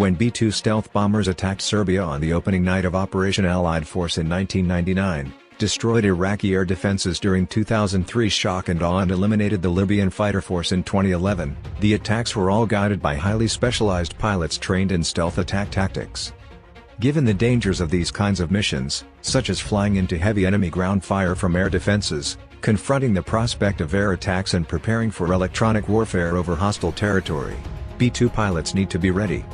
when B-2 stealth bombers attacked Serbia on the opening night of Operation Allied Force in 1999, destroyed Iraqi air defenses during 2003 shock and awe and eliminated the Libyan fighter force in 2011, the attacks were all guided by highly specialized pilots trained in stealth attack tactics. Given the dangers of these kinds of missions, such as flying into heavy enemy ground fire from air defenses, confronting the prospect of air attacks and preparing for electronic warfare over hostile territory, B-2 pilots need to be ready.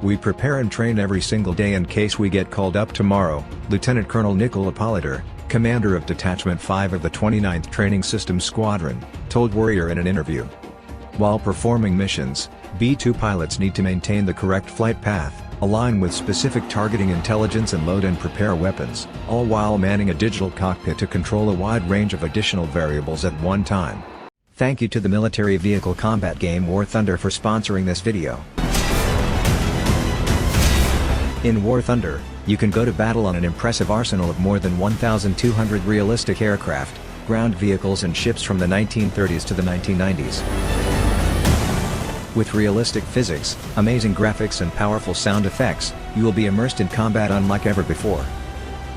We prepare and train every single day in case we get called up tomorrow, Lieutenant Colonel Nikola Politor, commander of Detachment 5 of the 29th Training Systems Squadron, told Warrior in an interview. While performing missions, B-2 pilots need to maintain the correct flight path, align with specific targeting intelligence and load and prepare weapons, all while manning a digital cockpit to control a wide range of additional variables at one time. Thank you to the military vehicle combat game War Thunder for sponsoring this video. In War Thunder, you can go to battle on an impressive arsenal of more than 1,200 realistic aircraft, ground vehicles and ships from the 1930s to the 1990s. With realistic physics, amazing graphics and powerful sound effects, you will be immersed in combat unlike ever before.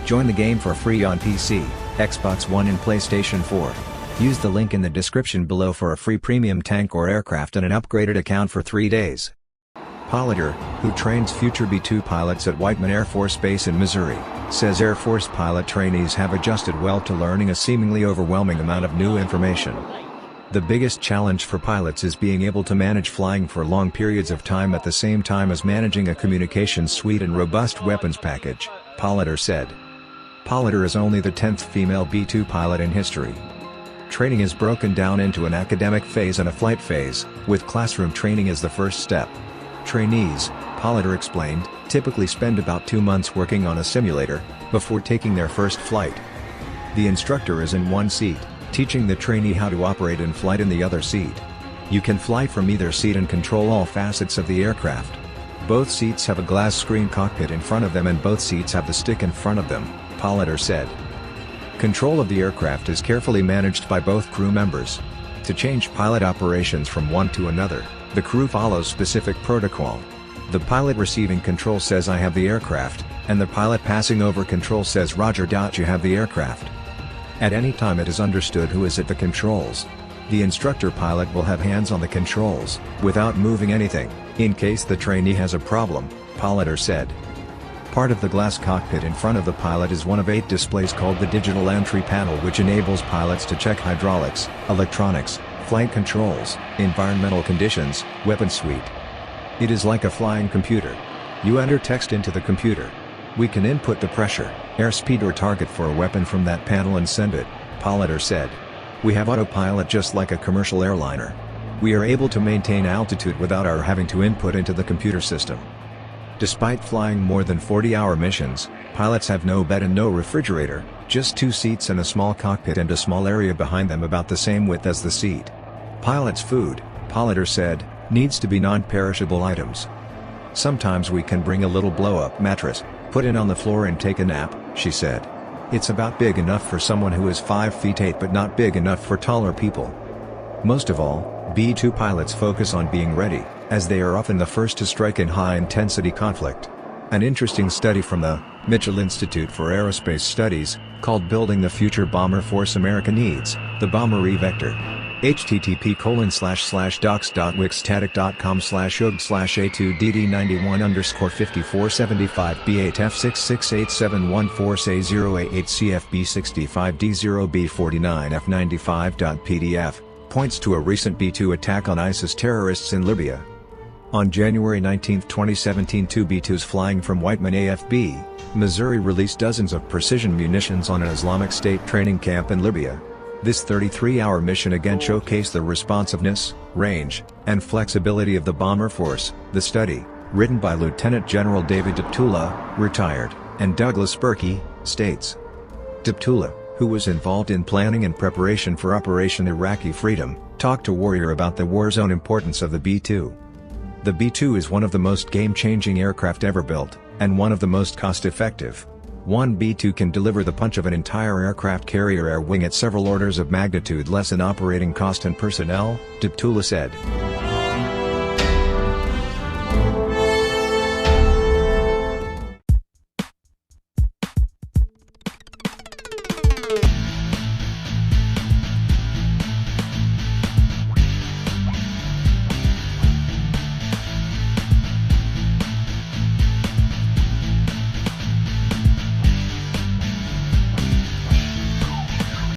Join the game for free on PC, Xbox One and PlayStation 4. Use the link in the description below for a free premium tank or aircraft and an upgraded account for 3 days. Politor, who trains future B-2 pilots at Whiteman Air Force Base in Missouri, says Air Force pilot trainees have adjusted well to learning a seemingly overwhelming amount of new information. The biggest challenge for pilots is being able to manage flying for long periods of time at the same time as managing a communications suite and robust weapons package, Politor said. Politor is only the 10th female B-2 pilot in history. Training is broken down into an academic phase and a flight phase, with classroom training as the first step. Trainees, Politor explained, typically spend about 2 months working on a simulator, before taking their first flight. The instructor is in one seat, teaching the trainee how to operate in flight in the other seat. You can fly from either seat and control all facets of the aircraft. Both seats have a glass screen cockpit in front of them and both seats have the stick in front of them, Politor said. Control of the aircraft is carefully managed by both crew members. To change pilot operations from one to another, the crew follows specific protocol. The pilot receiving control says "I have the aircraft," and the pilot passing over control says "Roger. You have the aircraft." At any time it is understood who is at the controls. The instructor pilot will have hands on the controls, without moving anything, in case the trainee has a problem, Politor said. Part of the glass cockpit in front of the pilot is one of 8 displays called the Digital Entry Panel, which enables pilots to check hydraulics, electronics, flight controls, environmental conditions, weapon suite. It is like a flying computer. You enter text into the computer. We can input the pressure, airspeed or target for a weapon from that panel and send it, Politor said. We have autopilot just like a commercial airliner. We are able to maintain altitude without our having to input into the computer system. Despite flying more than 40-hour missions, pilots have no bed and no refrigerator, just 2 seats and a small cockpit and a small area behind them about the same width as the seat. Pilot's food, Politor said, needs to be non-perishable items. Sometimes we can bring a little blow-up mattress, put it on the floor and take a nap, she said. It's about big enough for someone who is 5 feet 8 but not big enough for taller people. Most of all, B-2 pilots focus on being ready, as they are often the first to strike in high-intensity conflict. An interesting study from the Mitchell Institute for Aerospace Studies, called Building the Future Bomber Force America Needs, the Bomber E-Vector. http://docs.wix-.com/OG-DD91_5475B8F668714C088CFB65D0B49F95.pdf, points to a recent B-2 attack on ISIS terrorists in Libya. On January 19, 2017, 2 B-2s flying from Whiteman AFB, Missouri released dozens of precision munitions on an Islamic State training camp in Libya. This 33-hour mission again showcased the responsiveness, range, and flexibility of the bomber force. The study, written by Lieutenant General David Deptula, retired, and Douglas Berkey, states. Deptula, who was involved in planning and preparation for Operation Iraqi Freedom, talked to Warrior about the war zone importance of the B-2. The B-2 is one of the most game-changing aircraft ever built, and one of the most cost-effective. One B-2 can deliver the punch of an entire aircraft carrier air wing at several orders of magnitude less in operating cost and personnel, Deptula said.